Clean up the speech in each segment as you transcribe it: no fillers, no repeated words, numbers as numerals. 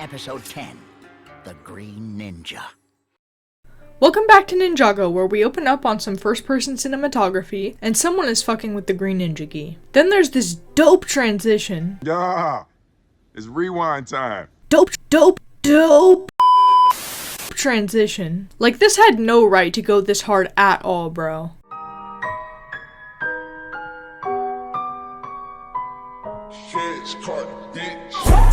Episode 10, The Green Ninja. Welcome back to Ninjago, where we open up on some first-person cinematography, and someone is fucking with the green ninja gi. Then there's this dope transition. Yeah, it's rewind time. Dope transition. Like, this had no right to go this hard at all, bro. Shit's caught, bitch.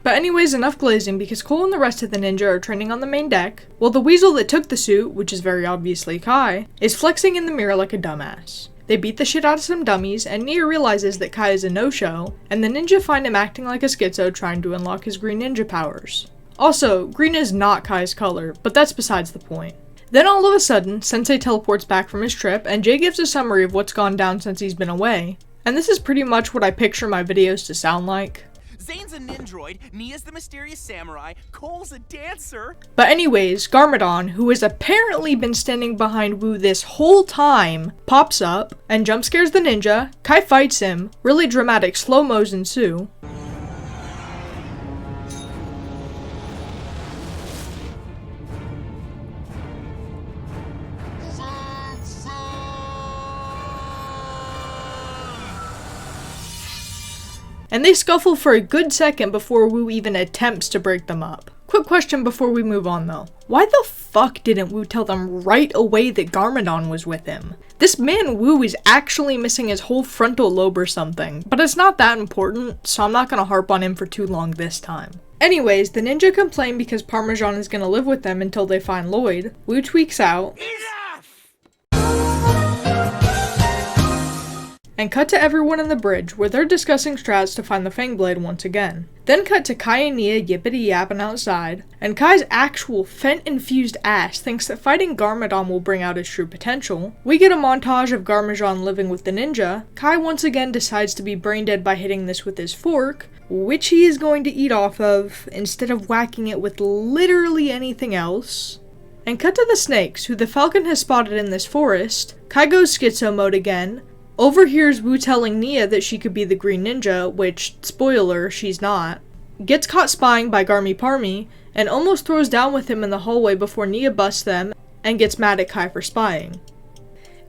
But anyways, enough glazing, because Cole and the rest of the ninja are training on the main deck, while the weasel that took the suit, which is very obviously Kai, is flexing in the mirror like a dumbass. They beat the shit out of some dummies, and Nia realizes that Kai is a no-show, and the ninja find him acting like a schizo trying to unlock his green ninja powers. Also, green is not Kai's color, but that's besides the point. Then all of a sudden, Sensei teleports back from his trip, and Jay gives a summary of what's gone down since he's been away. And this is pretty much what I picture my videos to sound like. Zane's a ninjroid, Nia's the mysterious samurai, Cole's a dancer. But anyways, Garmadon, who has apparently been standing behind Wu this whole time, pops up and jump scares the ninja. Kai fights him, really dramatic slow-mos ensue. And they scuffle for a good second before Wu even attempts to break them up. Quick question before we move on though. Why the fuck didn't Wu tell them right away that Garmadon was with him? This man Wu is actually missing his whole frontal lobe or something, but it's not that important, so I'm not gonna harp on him for too long this time. Anyways, the ninja complain because Parmesan is gonna live with them until they find Lloyd. Wu tweaks out. And cut to everyone in the bridge, where they're discussing strats to find the Fangblade once again. Then cut to Kai and Nia yippity yapping outside, and Kai's actual Fent-infused ass thinks that fighting Garmadon will bring out his true potential. We get a montage of Garmadon living with the ninja. Kai once again decides to be brain dead by hitting this with his fork, which he is going to eat off of, instead of whacking it with literally anything else. And cut to the snakes, who the Falcon has spotted in this forest. Kai goes schizo mode again, overhears Wu telling Nia that she could be the green ninja, which, spoiler, she's not, gets caught spying by Garmy Parmy, and almost throws down with him in the hallway before Nia busts them, and gets mad at Kai for spying.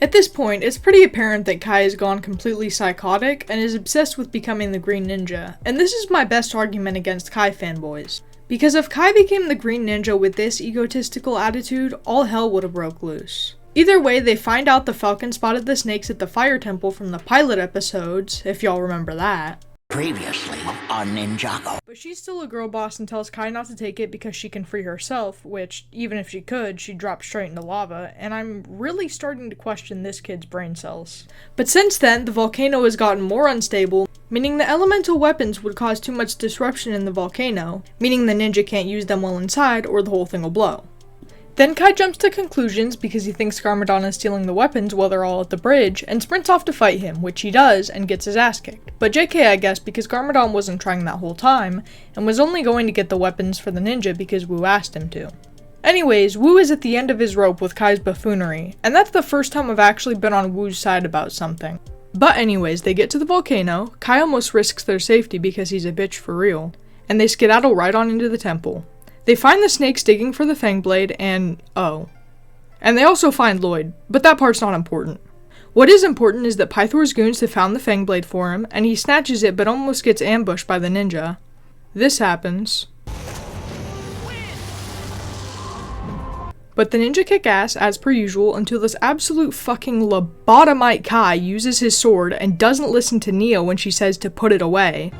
At this point, it's pretty apparent that Kai has gone completely psychotic, and is obsessed with becoming the green ninja, and this is my best argument against Kai fanboys. Because if Kai became the green ninja with this egotistical attitude, all hell would have broke loose. Either way, they find out the Falcon spotted the snakes at the Fire Temple from the pilot episodes, if y'all remember that. Previously on Ninjago. But she's still a girl boss and tells Kai not to take it because she can free herself, which, even if she could, she'd drop straight into lava, and I'm really starting to question this kid's brain cells. But since then, the volcano has gotten more unstable, meaning the elemental weapons would cause too much disruption in the volcano, meaning the ninja can't use them while inside or the whole thing will blow. Then Kai jumps to conclusions because he thinks Garmadon is stealing the weapons while they're all at the bridge, and sprints off to fight him, which he does, and gets his ass kicked. But JK, I guess, because Garmadon wasn't trying that whole time, and was only going to get the weapons for the ninja because Wu asked him to. Anyways, Wu is at the end of his rope with Kai's buffoonery, and that's the first time I've actually been on Wu's side about something. But anyways, they get to the volcano, Kai almost risks their safety because he's a bitch for real, and they skedaddle right on into the temple. They find the snakes digging for the Fangblade, and and they also find Lloyd, but that part's not important. What is important is that Pythor's goons have found the Fangblade for him, and he snatches it but almost gets ambushed by the ninja. This happens. But the ninja kick ass, as per usual, until this absolute fucking lobotomite Kai uses his sword and doesn't listen to Nia when she says to put it away.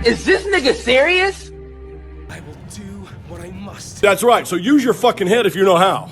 Is this nigga serious? I will do what I must. That's right, so use your fucking head if you know how.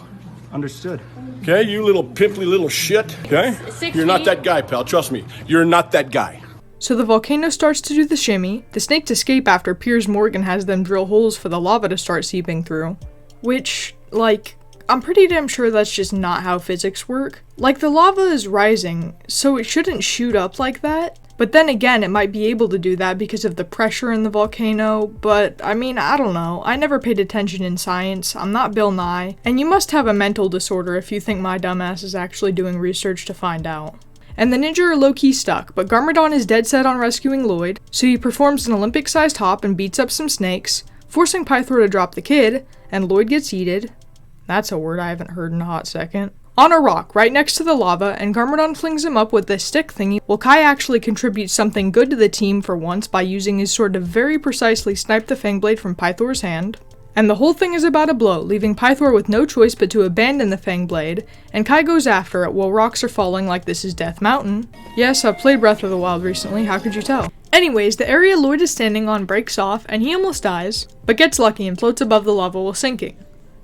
Understood. Okay, you little pimply little shit, okay? You're not that guy, pal, trust me. You're not that guy. So the volcano starts to do the shimmy, the snakes escape after Piers Morgan has them drill holes for the lava to start seeping through. Which, like, I'm pretty damn sure that's just not how physics work. Like, the lava is rising, so it shouldn't shoot up like that. But then again, it might be able to do that because of the pressure in the volcano, but I mean, I don't know. I never paid attention in science. I'm not Bill Nye, and you must have a mental disorder if you think my dumbass is actually doing research to find out. And the ninja are low-key stuck, but Garmadon is dead set on rescuing Lloyd, so he performs an Olympic-sized hop and beats up some snakes, forcing Pythor to drop the kid, and Lloyd gets yeeted. That's a word I haven't heard in a hot second. On a rock, right next to the lava, and Garmadon flings him up with this stick thingy, while Kai actually contributes something good to the team for once by using his sword to very precisely snipe the Fangblade from Pythor's hand. And the whole thing is about a blow, leaving Pythor with no choice but to abandon the Fangblade, and Kai goes after it while rocks are falling like this is Death Mountain. Yes, I've played Breath of the Wild recently, how could you tell? Anyways, the area Lloyd is standing on breaks off, and he almost dies, but gets lucky and floats above the lava while sinking.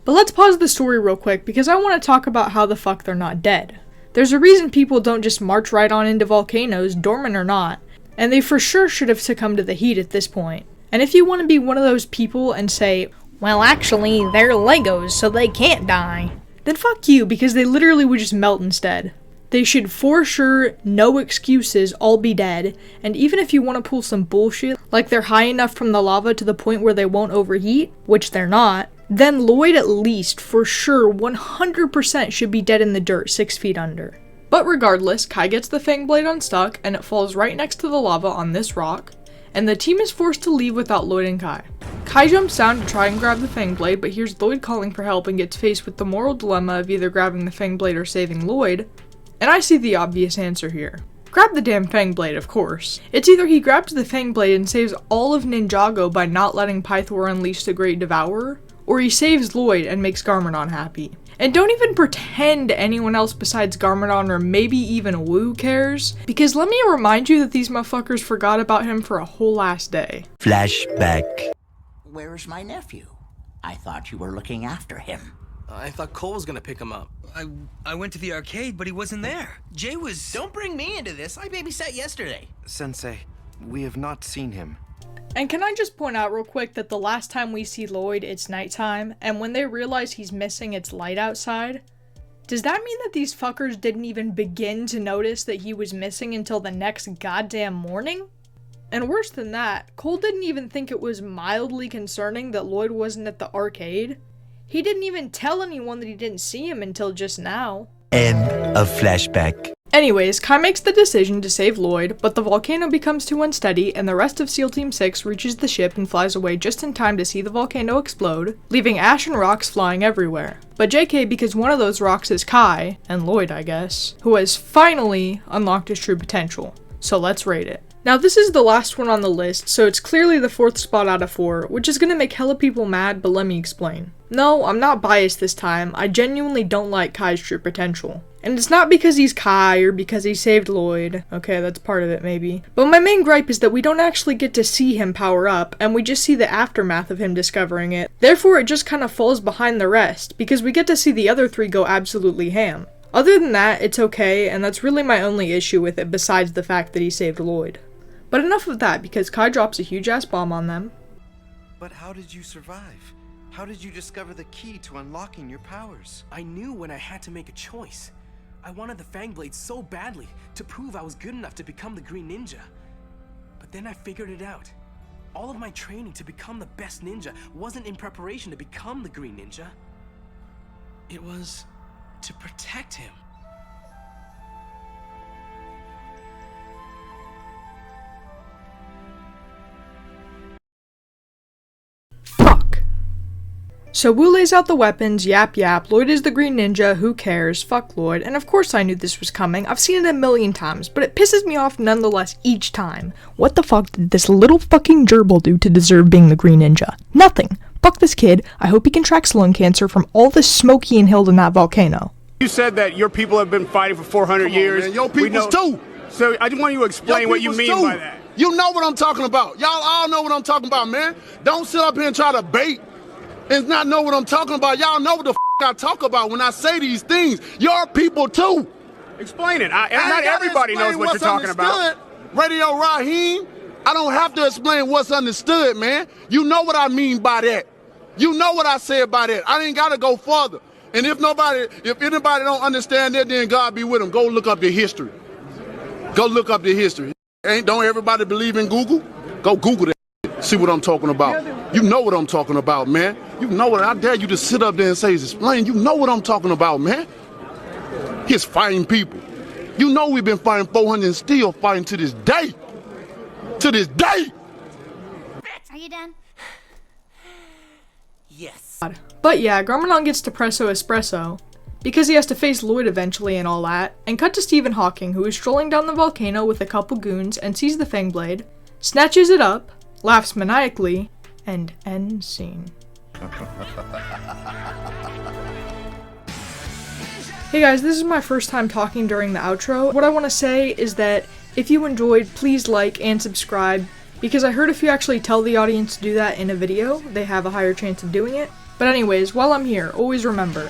But let's pause the story real quick because I want to talk about how the fuck they're not dead. There's a reason people don't just march right on into volcanoes, dormant or not, and they for sure should have succumbed to the heat at this point. And if you want to be one of those people and say, well actually they're Legos so they can't die, then fuck you because they literally would just melt instead. They should for sure, no excuses, all be dead, and even if you want to pull some bullshit, like they're high enough from the lava to the point where they won't overheat, which they're not, then Lloyd at least, for sure, 100% should be dead in the dirt 6 feet under. But regardless, Kai gets the Fangblade unstuck, and it falls right next to the lava on this rock, and the team is forced to leave without Lloyd and Kai. Kai jumps down to try and grab the Fangblade, but hears Lloyd calling for help and gets faced with the moral dilemma of either grabbing the Fangblade or saving Lloyd, and I see the obvious answer here. Grab the damn Fangblade, of course. It's either he grabs the Fangblade and saves all of Ninjago by not letting Pythor unleash the Great Devourer, or he saves Lloyd and makes Garmadon happy. And don't even pretend anyone else besides Garmadon or maybe even Wu cares, because let me remind you that these motherfuckers forgot about him for a whole last day. Flashback. Where's my nephew? I thought you were looking after him. I thought Cole was gonna pick him up. I went to the arcade, but he wasn't there. Jay was... Don't bring me into this. I babysat yesterday. Sensei, we have not seen him. And can I just point out real quick that the last time we see Lloyd, it's nighttime, and when they realize he's missing, it's light outside? Does that mean that these fuckers didn't even begin to notice that he was missing until the next goddamn morning? And worse than that, Cole didn't even think it was mildly concerning that Lloyd wasn't at the arcade. He didn't even tell anyone that he didn't see him until just now. End of flashback. Anyways, Kai makes the decision to save Lloyd, but the volcano becomes too unsteady and the rest of SEAL Team 6 reaches the ship and flies away just in time to see the volcano explode, leaving ash and rocks flying everywhere. But JK, because one of those rocks is Kai, and Lloyd I guess, who has finally unlocked his true potential. So let's rate it. Now this is the last one on the list, so it's clearly the 4th spot out of 4, which is gonna make hella people mad, but let me explain. No, I'm not biased this time, I genuinely don't like Kai's true potential. And it's not because he's Kai or because he saved Lloyd, okay, that's part of it maybe. But my main gripe is that we don't actually get to see him power up, and we just see the aftermath of him discovering it. Therefore it just kind of falls behind the rest, because we get to see the other 3 go absolutely ham. Other than that, it's okay, and that's really my only issue with it besides the fact that he saved Lloyd. But enough of that, because Kai drops a huge-ass bomb on them. But how did you survive? How did you discover the key to unlocking your powers? I knew when I had to make a choice. I wanted the Fangblade so badly to prove I was good enough to become the Green Ninja. But then I figured it out. All of my training to become the best ninja wasn't in preparation to become the Green Ninja. It was to protect him. Fuck. So Wu lays out the weapons, yap yap, Lloyd is the Green Ninja, who cares, fuck Lloyd, and of course I knew this was coming, I've seen it a million times, but it pisses me off nonetheless each time. What the fuck did this little fucking gerbil do to deserve being the Green Ninja? Nothing. Fuck this kid, I hope he contracts lung cancer from all the smoke he inhaled in that volcano. You said that your people have been fighting for 400 years. Man, your peoples too. So I just want you to explain what you mean by that. You know what I'm talking about. Y'all all know what I'm talking about, man. Don't sit up here and try to bait and not know what I'm talking about. Y'all know what the I talk about when I say these things. Your people too. Explain it. Not everybody knows what you're talking about. Radio Raheem, I don't have to explain what's understood, man. You know what I mean by that. You know what I say by that. I ain't got to go further. And if anybody don't understand that, then God be with them. Go look up the history. Go look up the history. Don't everybody believe in Google? Go Google that. See what I'm talking about. You know what I'm talking about, man. You know what. I dare you to sit up there and say, explain. You know what I'm talking about, man. He's fighting people. You know we've been fighting 400 and still fighting to this day. To this day. Are you done? Yes. But yeah, Garmadon gets Depresso Espresso because he has to face Lloyd eventually and all that, and cut to Stephen Hawking, who is strolling down the volcano with a couple goons and sees the Fangblade, snatches it up, laughs maniacally, and end scene. Hey guys, this is my first time talking during the outro. What I want to say is that if you enjoyed, please like and subscribe, because I heard if you actually tell the audience to do that in a video, they have a higher chance of doing it. But anyways, while I'm here, always remember,